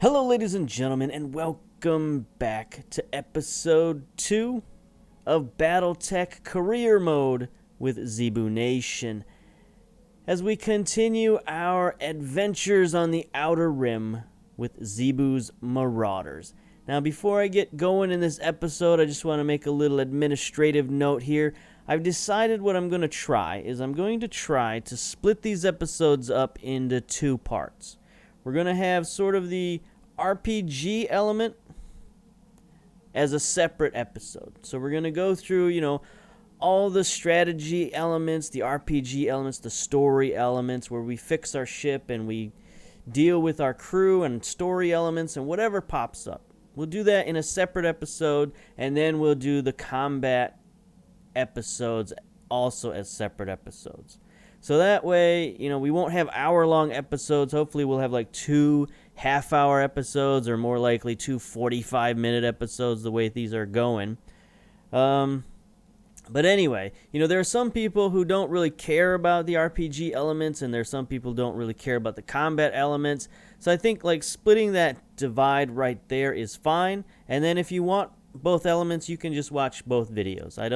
Hello, ladies and gentlemen, and welcome back to episode 2 of Battletech Career Mode with Zebu Nation. As we continue our adventures on the Outer Rim with Zebu's Marauders. Now, before I get going in this episode, I just want to make a little administrative note here. I've decided what I'm going to try is I'm going to try to split these episodes up into 2 parts. We're going to have sort of the RPG element as a separate episode. So we're going to go through, all the strategy elements, the RPG elements, the story elements, where we fix our ship and we deal with our crew and story elements and whatever pops up. We'll do that in a separate episode, and then we'll do the combat episodes also as separate episodes. So that way, we won't have hour-long episodes. Hopefully we'll have like 2 half-hour episodes, or more likely 2 45-minute episodes the way these are going. But anyway, there are some people who don't really care about the RPG elements, and there are some people who don't really care about the combat elements. So I think like splitting that divide right there is fine. And then if you want both elements, you can just watch both videos. I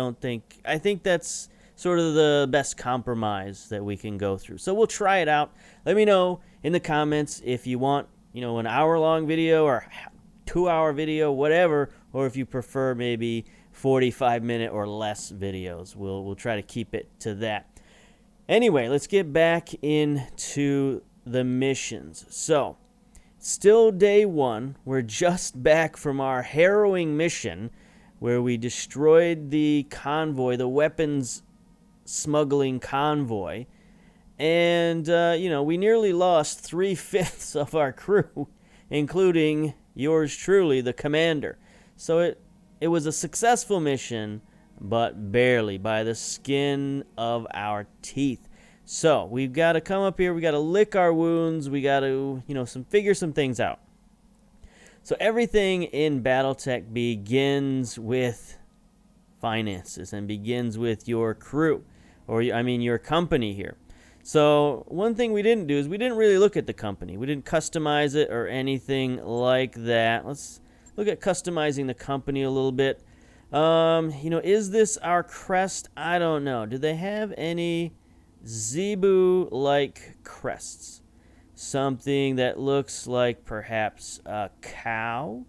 think that's sort of the best compromise that we can go through. So we'll try it out. Let me know in the comments if you want, an hour-long video or 2-hour video, whatever, or if you prefer maybe 45-minute or less videos. We'll try to keep it to that. Anyway, let's get back into the missions. So, still day 1. We're just back from our harrowing mission where we destroyed the convoy, the weapons smuggling convoy, and we nearly lost 3/5 of our crew, including yours truly, the commander. So it was a successful mission, but barely, by the skin of our teeth. So we've got to come up here, we got to lick our wounds, we got to figure some things out. So everything in Battletech begins with finances and begins with your crew, or your company here. So one thing we didn't do is we didn't really look at the company. We didn't customize it or anything like that. Let's look at customizing the company a little bit. Is this our crest? I don't know. Do they have any Zebu-like crests? Something that looks like perhaps a cow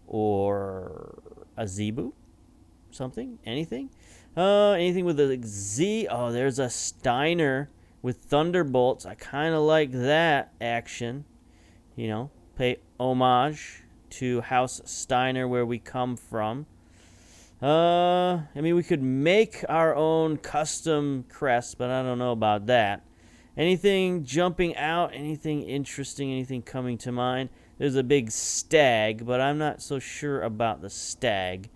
or a Zebu? Something? Anything? Anything with a Z? Oh, there's a Steiner with thunderbolts. I kind of like that action. Pay homage to House Steiner, where we come from. We could make our own custom crest, but I don't know about that. Anything jumping out? Anything interesting? Anything coming to mind? There's a big stag, but I'm not so sure about the stag.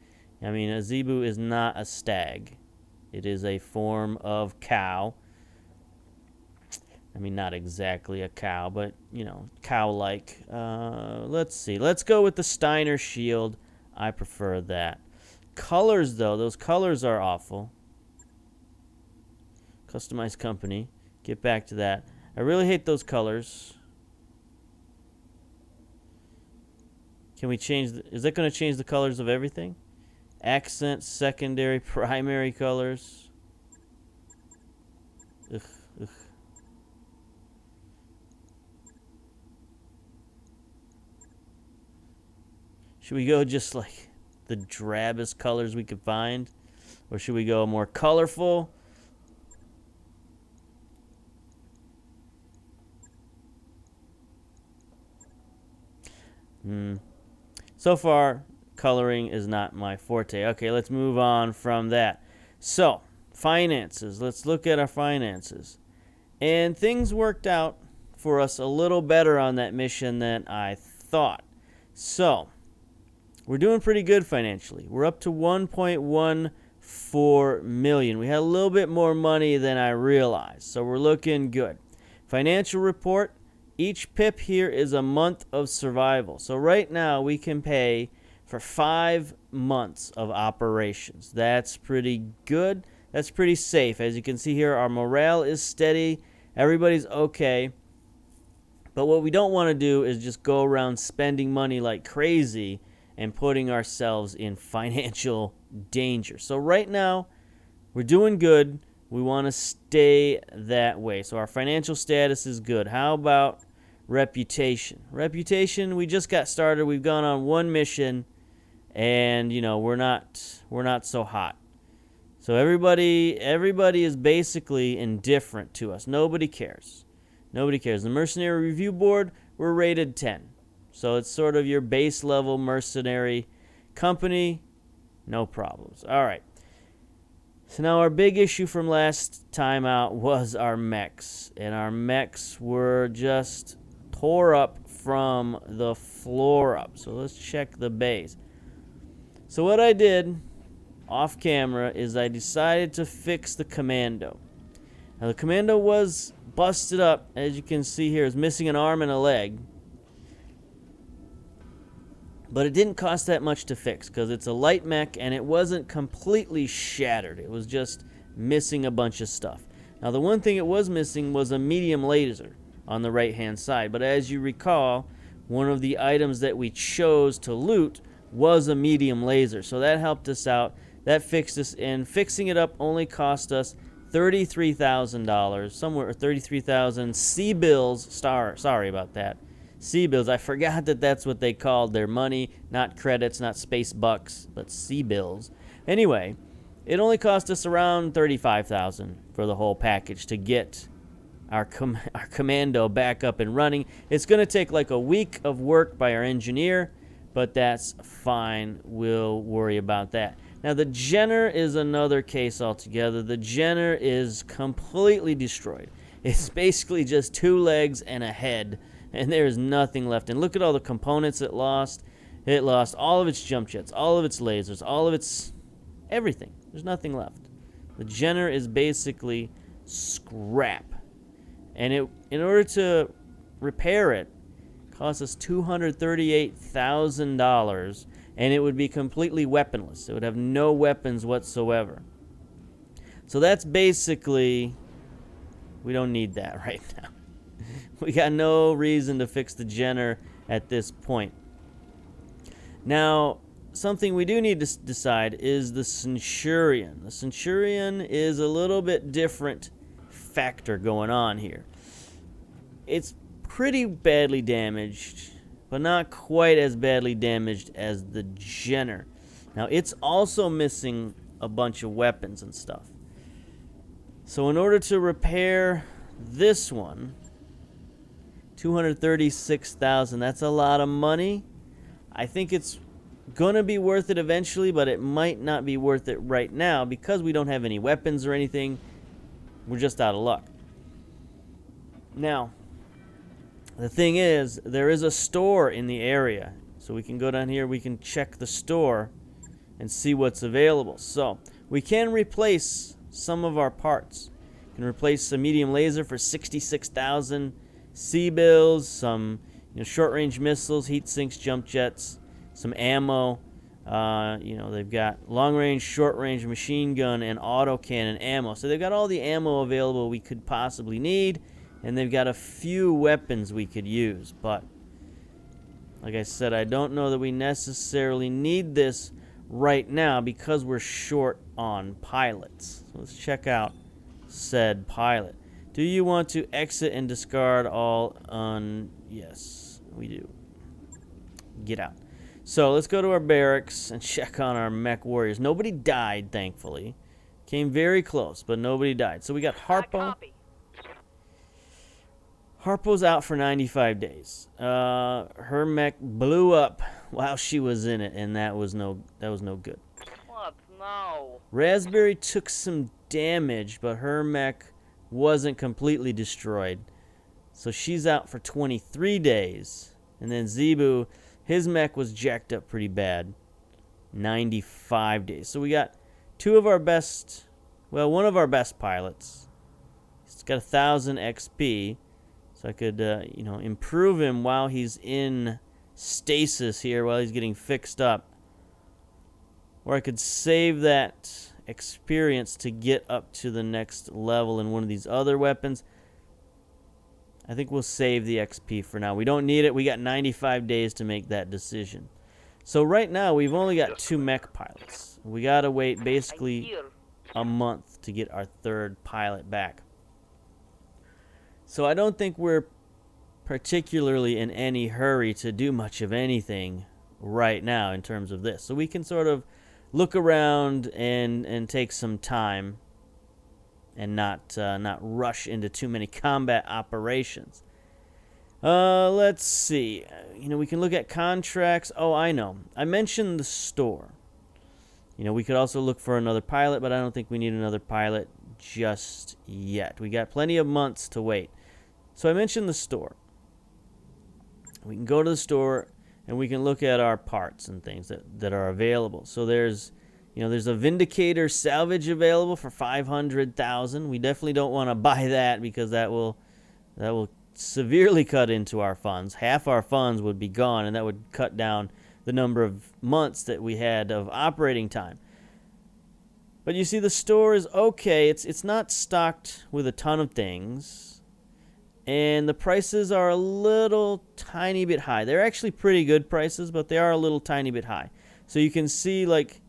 A Zebu is not a stag. It is a form of cow. Not exactly a cow, but, cow-like. Let's see. Let's go with the Steiner shield. I prefer that. Colors, though. Those colors are awful. Customized company. Get back to that. I really hate those colors. Can we change... Is that going to change the colors of everything? Accent, secondary, primary colors. Ugh. Should we go just like the drabbest colors we could find? Or should we go more colorful? So far, coloring is not my forte. Okay, let's move on from that. So, finances. Let's look at our finances. And things worked out for us a little better on that mission than I thought. So, we're doing pretty good financially. We're up to 1.14 million. We had a little bit more money than I realized, so we're looking good. Financial report. Each pip here is a month of survival. So right now we can pay for 5 months of operations. That's pretty good. That's pretty safe. As you can see here, our morale is steady. Everybody's okay. But what we don't want to do is just go around spending money like crazy and putting ourselves in financial danger. So right now, we're doing good. We want to stay that way. So our financial status is good. How about reputation? Reputation, we just got started. We've gone on one mission, and we're not so hot. So everybody is basically indifferent to us. Nobody cares. Nobody cares. The Mercenary Review Board, we're rated 10. So it's sort of your base level mercenary company. No problems. All right. So now our big issue from last time out was our mechs. And our mechs were just tore up from the floor up. So let's check the base. So what I did off camera is I decided to fix the commando. Now the commando was busted up, as you can see here. It's missing an arm and a leg. But it didn't cost that much to fix because it's a light mech and it wasn't completely shattered. It was just missing a bunch of stuff. Now the one thing it was missing was a medium laser on the right hand side. But as you recall, one of the items that we chose to loot was a medium laser. So that helped us out. That fixed us, and fixing it up only cost us $33,000, somewhere 33,000 C-bills. Sorry about that. C-bills. I forgot that that's what they called their money, not credits, not space bucks, but C-bills. Anyway, it only cost us around $35,000 for the whole package to get our commando back up and running. It's going to take like a week of work by our engineer, but that's fine. We'll worry about that. Now, the Jenner is another case altogether. The Jenner is completely destroyed. It's basically just two legs and a head, and there is nothing left. And look at all the components it lost. It lost all of its jump jets, all of its lasers, all of its everything. There's nothing left. The Jenner is basically scrap. And in order to repair it, cost us $238,000, and it would be completely weaponless. It would have no weapons whatsoever. So that's basically, we don't need that right now. We got no reason to fix the Jenner at this point. Now, something we do need to decide is the Centurion. The Centurion is a little bit different factor going on here. It's pretty badly damaged, but not quite as badly damaged as the Jenner. Now, it's also missing a bunch of weapons and stuff. So in order to repair this one, $236,000, that's a lot of money. I think it's going to be worth it eventually, but it might not be worth it right now because we don't have any weapons or anything. We're just out of luck. Now, the thing is, there is a store in the area. So we can go down here, we can check the store and see what's available. So we can replace some of our parts. We can replace a medium laser for 66,000 C-bills, some short-range missiles, heat sinks, jump jets, some ammo. They've got long-range, short-range machine gun and autocannon ammo. So they've got all the ammo available we could possibly need. And they've got a few weapons we could use. But, like I said, I don't know that we necessarily need this right now because we're short on pilots. So let's check out said pilot. Do you want to exit and discard all on... Yes, we do. Get out. So let's go to our barracks and check on our mech warriors. Nobody died, thankfully. Came very close, but nobody died. So we got Harpo. Harpo's out for 95 days. Her mech blew up while she was in it, and that was no good. What? No. Raspberry took some damage, but her mech wasn't completely destroyed. So she's out for 23 days. And then Zebu, his mech was jacked up pretty bad. 95 days. So we got one of our best pilots. He's got 1,000 XP. So I could, improve him while he's in stasis here, while he's getting fixed up. Or I could save that experience to get up to the next level in one of these other weapons. I think we'll save the XP for now. We don't need it. We got 95 days to make that decision. So right now, we've only got 2 mech pilots. We got to wait I'm basically here. a month to get our 3rd pilot back. So I don't think we're particularly in any hurry to do much of anything right now in terms of this. So we can sort of look around and take some time and not rush into too many combat operations. Let's see. We can look at contracts. Oh, I know. I mentioned the store. We could also look for another pilot, but I don't think we need another pilot just yet. We got plenty of months to wait. So I mentioned the store. We can go to the store and we can look at our parts and things that are available. So there's a Vindicator salvage available for 500,000. We definitely don't want to buy that because that will severely cut into our funds. Half our funds would be gone, and that would cut down the number of months that we had of operating time. But you see, the store is okay. It's not stocked with a ton of things, and the prices are a little tiny bit high. They're actually pretty good prices, but they are a little tiny bit high. So you can see, like,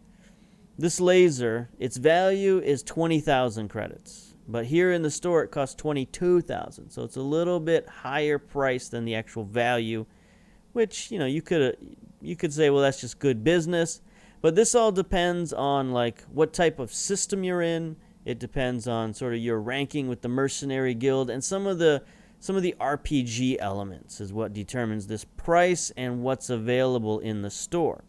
this laser, its value is 20,000 credits. But here in the store, it costs 22,000. So it's a little bit higher price than the actual value, which, you could say, well, that's just good business. But this all depends on, like, what type of system you're in. It depends on sort of your ranking with the mercenary guild, and some of the RPG elements is what determines this price and what's available in the store.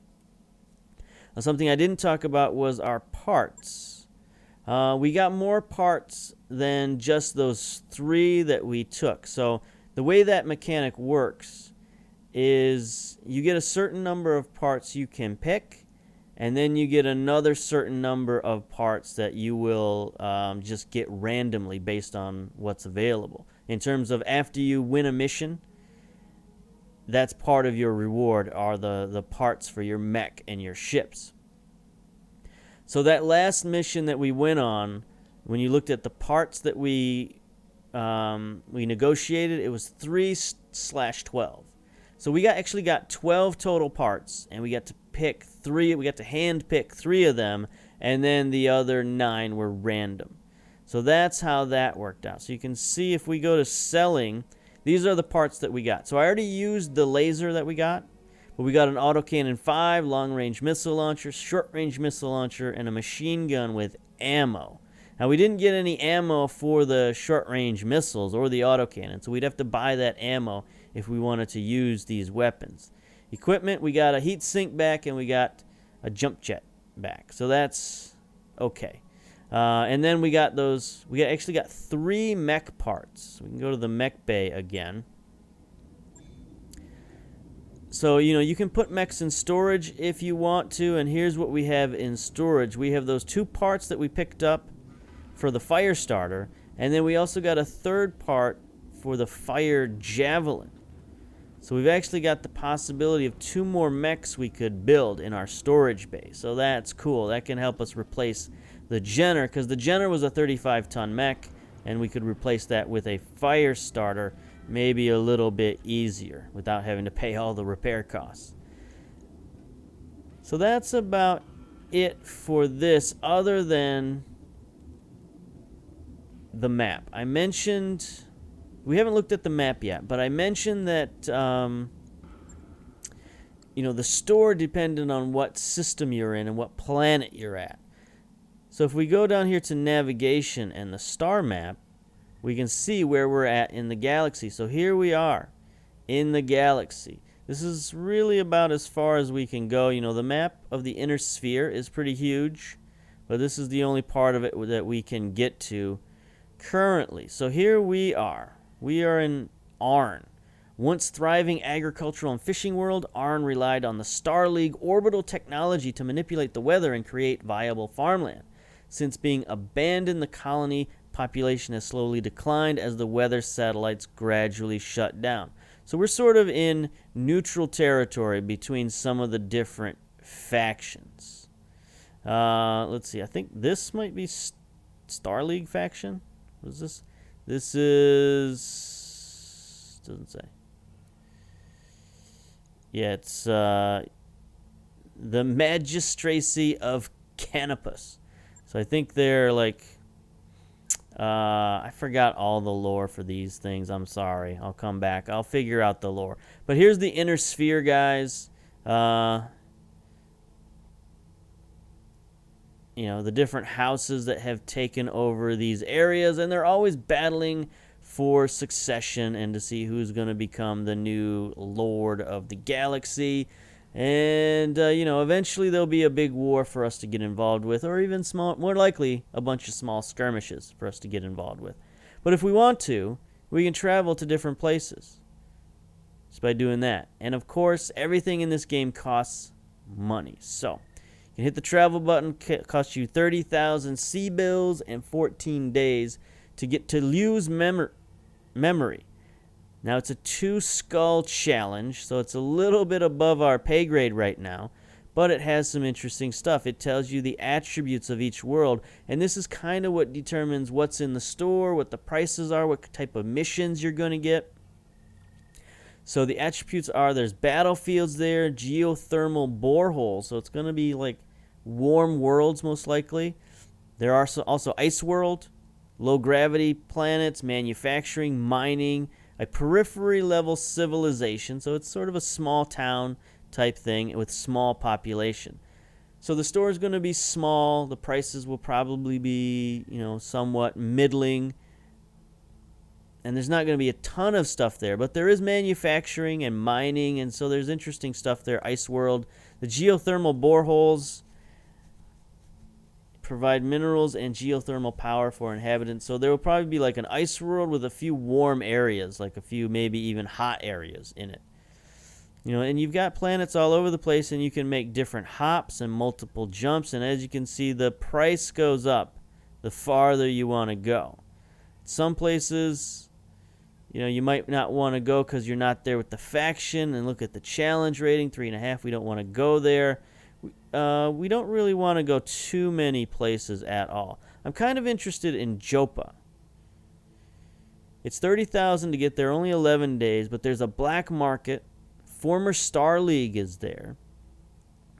Now, something I didn't talk about was our parts. We got more parts than just those 3 that we took. So the way that mechanic works is you get a certain number of parts you can pick, and then you get another certain number of parts that you will just get randomly based on what's available. In terms of after you win a mission, that's part of your reward, are the parts for your mech and your ships. So that last mission that we went on, when you looked at the parts that we negotiated, it was 3/12. So we actually got 12 total parts, and we got to pick 3. We got to hand pick 3 of them, and then the other 9 were random. So that's how that worked out. So you can see if we go to selling, these are the parts that we got. So I already used the laser that we got, but we got an autocannon 5, long-range missile launcher, short-range missile launcher, and a machine gun with ammo. Now, we didn't get any ammo for the short-range missiles or the autocannon, so we'd have to buy that ammo if we wanted to use these weapons. Equipment, we got a heat sink back, and we got a jump jet back. So that's okay. And then we got those, we actually got 3 mech parts. We can go to the mech bay again. So, you can put mechs in storage if you want to, and here's what we have in storage. We have those 2 parts that we picked up for the fire starter, and then we also got a 3rd part for the fire javelin. So we've actually got the possibility of 2 more mechs we could build in our storage bay. So that's cool. That can help us replace the Jenner, because the Jenner was a 35-ton mech, and we could replace that with a fire starter, maybe a little bit easier without having to pay all the repair costs. So that's about it for this, other than the map. I mentioned, we haven't looked at the map yet, but I mentioned that the store depended on what system you're in and what planet you're at. So if we go down here to navigation and the star map, we can see where we're at in the galaxy. So here we are in the galaxy. This is really about as far as we can go. The map of the inner sphere is pretty huge, but this is the only part of it that we can get to currently. So here we are. We are in Arn. Once thriving agricultural and fishing world, Arn relied on the Star League orbital technology to manipulate the weather and create viable farmland. Since being abandoned, the colony population has slowly declined as the weather satellites gradually shut down. So we're sort of in neutral territory between some of the different factions. Let's see. I think this might be Star League faction. What is this? This is Doesn't say. Yeah, it's the Magistracy of Canopus. So I think they're like, I forgot all the lore for these things. I'm sorry. I'll come back. I'll figure out the lore. But here's the inner sphere, guys. You know, the different houses that have taken over these areas, and they're always battling for succession and to see who's going to become the new lord of the galaxy. And, you know, eventually there'll be a big war for us to get involved with, or even more likely, a bunch of small skirmishes for us to get involved with. But if we want to, we can travel to different places just by doing that. And, of course, everything in this game costs money. So you can hit the travel button. It costs you 30,000 C-bills and 14 days to get to Liu's memory. Now, it's a 2-skull challenge, so it's a little bit above our pay grade right now, but it has some interesting stuff. It tells you the attributes of each world, and this is kind of what determines what's in the store, what the prices are, what type of missions you're going to get. So the attributes are, there's battlefields there, geothermal boreholes, so it's going to be like warm worlds most likely. There are also ice world, low gravity planets, manufacturing, mining, a periphery level civilization, so it's sort of a small town type thing with small population. So the store is going to be small. The prices will probably be, you know, somewhat middling. And there's not going to be a ton of stuff there, but there is manufacturing and mining, and so there's interesting stuff there. Ice world. The geothermal boreholes provide minerals and geothermal power for inhabitants. So there will probably be like an ice world with a few warm areas, like a few maybe even hot areas in it. You know, and you've got planets all over the place, and you can make different hops and multiple jumps. And as you can see, the price goes up the farther you want to go. Some places, you know, you might not want to go because you're not there with the faction. And look at the challenge rating, 3.5. We don't want to go there. We don't really want to go too many places at all. I'm kind of interested in Jopa. It's 30,000 to get there, only 11 days, but there's a black market. Former Star League is there.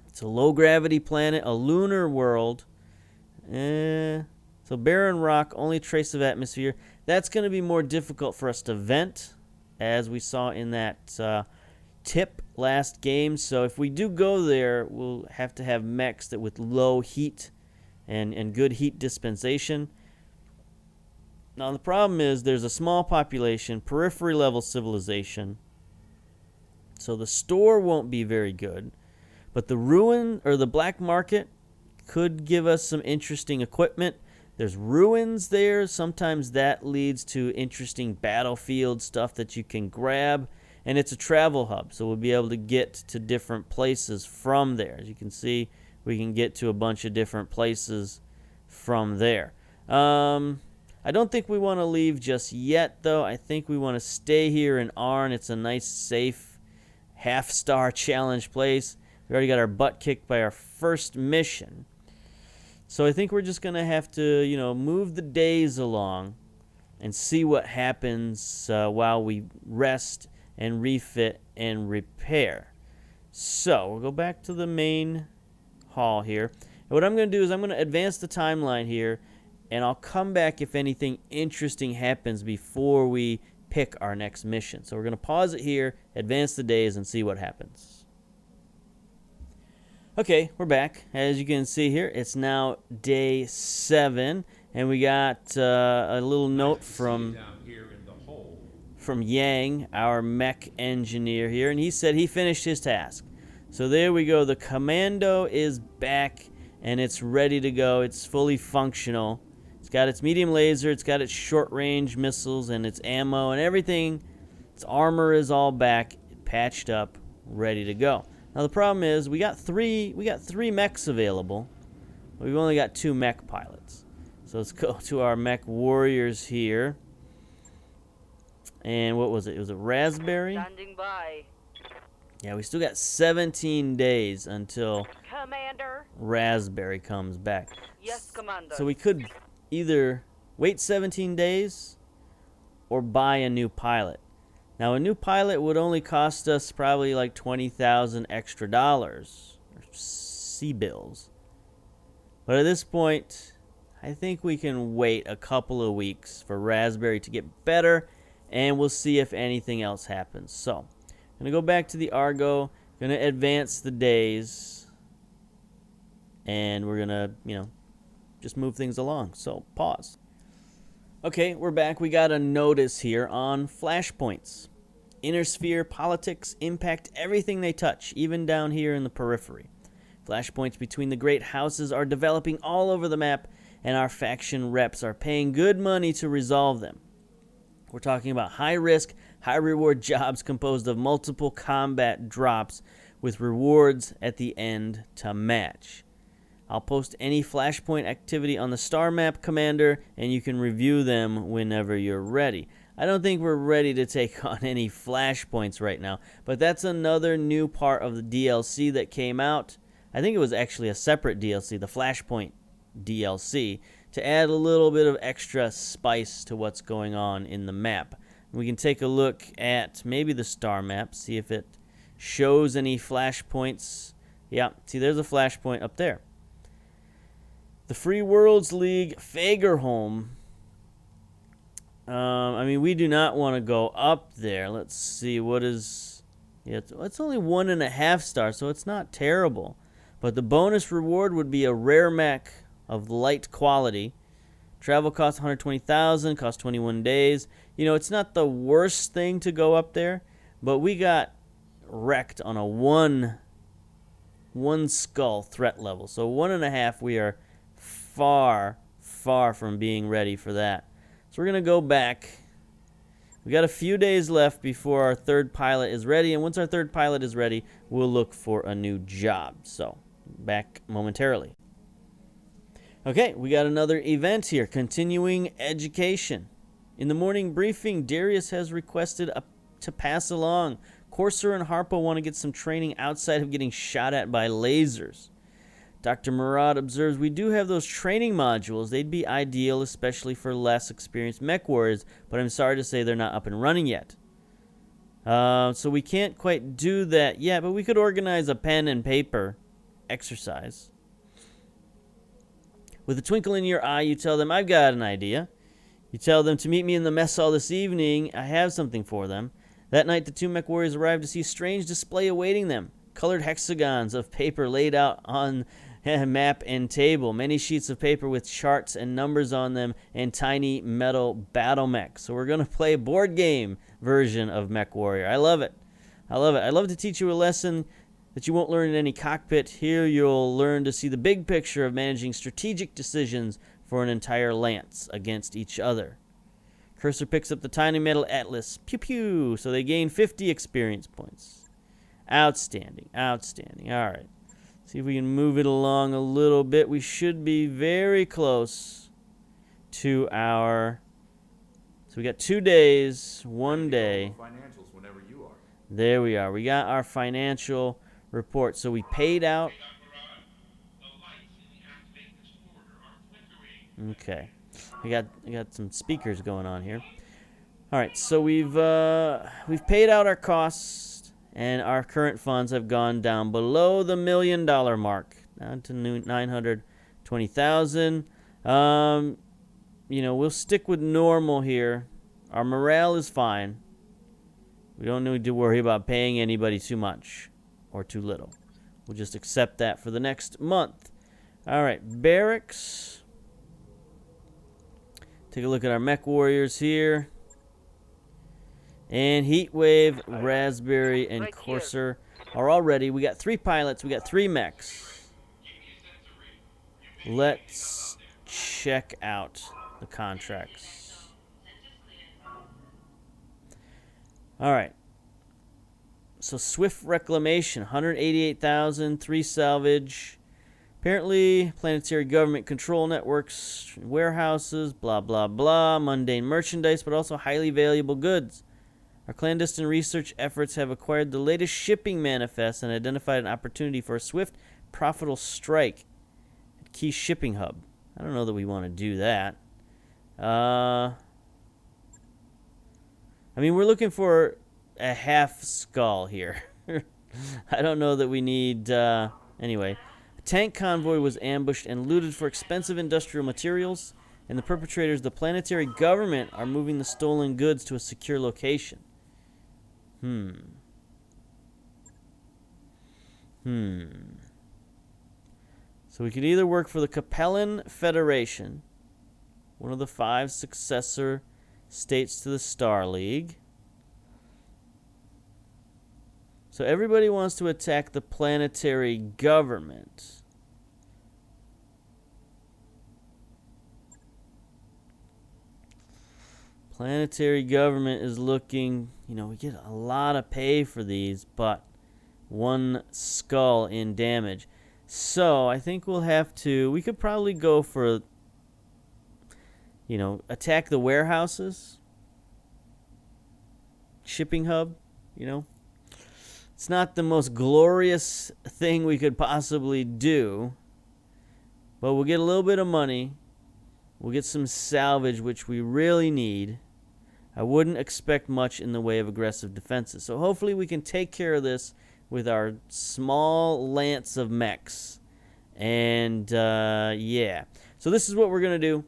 It's a low-gravity planet, a lunar world. So barren rock, only trace of atmosphere. That's going to be more difficult for us to vent, as we saw in that tip last game. So if we do go there, we'll have to have mechs that with low heat and good heat dispensation. Now the problem is there's a small population, periphery level civilization, so the store won't be very good, but the ruin or the black market could give us some interesting equipment. There's ruins there. Sometimes that leads to interesting battlefield stuff that you can grab. And it's a travel hub, so we'll be able to get to different places from there. As you can see, we can get to a bunch of different places from there. I don't think we want to leave just yet, though. I think we want to stay here in Arn. It's a nice, safe, half-star challenge place. We already got our butt kicked by our first mission. So I think we're just going to have to, you know, move the days along and see what happens while we rest and refit and repair. So we'll go back to the main hall here. And what I'm going to do is I'm going to advance the timeline here, and I'll come back if anything interesting happens before we pick our next mission. So we're going to pause it here, advance the days, and see what happens. Okay, we're back. As you can see here, it's now day 7, and we got a little note from Yang, our mech engineer here, and he said he finished his task. So there we go. The commando is back, and it's ready to go. It's fully functional. It's got its medium laser, it's got its short-range missiles, and its ammo and everything. Its armor is all back, patched up, ready to go. Now the problem is we got three mechs available, but we've only got 2 mech pilots. So let's go to our mech warriors here. And what was it? It was a raspberry? Standing by. Yeah, we still got 17 days until Commander. raspberry comes back. Yes, Commander. So we could either wait 17 days or buy a new pilot. Now, a new pilot would only cost us probably like 20,000 extra dollars, or C-bills. But at this point, I think we can wait a couple of weeks for Raspberry to get better, and we'll see if anything else happens. So, I'm going to go back to the Argo, going to advance the days, and we're going to, just move things along. So, pause. Okay, we're back. We got a notice here on Flashpoints. Inner sphere politics impact everything they touch, even down here in the periphery. Flashpoints between the great houses are developing all over the map, and our faction reps are paying good money to resolve them. We're talking about high-risk, high-reward jobs composed of multiple combat drops with rewards at the end to match. I'll post any Flashpoint activity on the star map, Commander, and you can review them whenever you're ready. I don't think we're ready to take on any Flashpoints right now, but that's another new part of the DLC that came out. I think it was actually a separate DLC, the Flashpoint DLC, to add a little bit of extra spice to what's going on in the map. We can take a look at maybe the star map, see if it shows any Flashpoints. Yeah, see, there's a Flashpoint up there. The Free Worlds League Fagerholm. We do not want to go up there. Let's see, what is... Yeah, it's only 1.5 stars, so it's not terrible. But the bonus reward would be a rare mech of light quality. Travel costs 120,000, costs 21 days. It's not the worst thing to go up there, but we got wrecked on a one skull threat level. So 1.5, we are far from being ready for that. So we're going to go back. We got a few days left before our third pilot is ready, and once our third pilot is ready, we'll look for a new job. So, back momentarily. Okay, we got another event here, continuing education. In the morning briefing, Darius has requested to pass along. Corsair and Harpo want to get some training outside of getting shot at by lasers. Dr. Murad observes we do have those training modules. They'd be ideal, especially for less experienced mech warriors, but I'm sorry to say they're not up and running yet. So we can't quite do that yet, but we could organize a pen and paper exercise. With a twinkle in your eye, you tell them, I've got an idea. You tell them to meet me in the mess hall this evening. I have something for them. That night, the two mech warriors arrive to see a strange display awaiting them. Colored hexagons of paper laid out on a map and table. Many sheets of paper with charts and numbers on them and tiny metal battle mechs. So we're going to play a board game version of Mech Warrior. I love it. I love to teach you a lesson that you won't learn in any cockpit. Here you'll learn to see the big picture of managing strategic decisions for an entire lance against each other. Cursor picks up the tiny metal atlas. Pew pew. So they gain 50 experience points. Outstanding. All right. See if we can move it along a little bit. We should be very close to our... So we got 2 days, 1 day. Financials whenever you are. There we are. We got our financial report. So we paid out... Okay. We got some speakers going on here. All right. So we've paid out our costs. And our current funds have gone down below the $1 million mark, down to 920,000. We'll stick with normal here. Our morale is fine. We don't need to worry about paying anybody too much or too little. We'll just accept that for the next month. All right, barracks. Take a look at our mech warriors here. And Heatwave, Raspberry, and Corsair are all ready. We got 3 pilots. We got 3 mechs. Let's check out the contracts. All right. So Swift Reclamation, 188,000, 3 salvage. Apparently, planetary government control networks, warehouses, blah, blah, blah, mundane merchandise, but also highly valuable goods. Our clandestine research efforts have acquired the latest shipping manifest and identified an opportunity for a swift, profitable strike at key shipping hub. I don't know that we want to do that. We're looking for a half skull here. I don't know that we need... anyway. A tank convoy was ambushed and looted for expensive industrial materials, and the perpetrators, the planetary government, are moving the stolen goods to a secure location. So we could either work for the Capellan Federation, one of the 5 successor states to the Star League. So everybody wants to attack the planetary government. Planetary government is looking, you know, we get a lot of pay for these, but 1 skull in damage. So I think we'll have to, we could probably go for, you know, attack the warehouses. Shipping hub, you know. It's not the most glorious thing we could possibly do, but we'll get a little bit of money. We'll get some salvage, which we really need. I wouldn't expect much in the way of aggressive defenses. So hopefully we can take care of this with our small lance of mechs. And, yeah. So this is what we're going to do.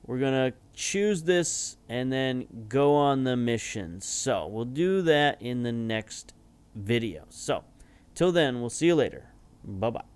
We're going to choose this and then go on the mission. So we'll do that in the next video. So till then, we'll see you later. Bye-bye.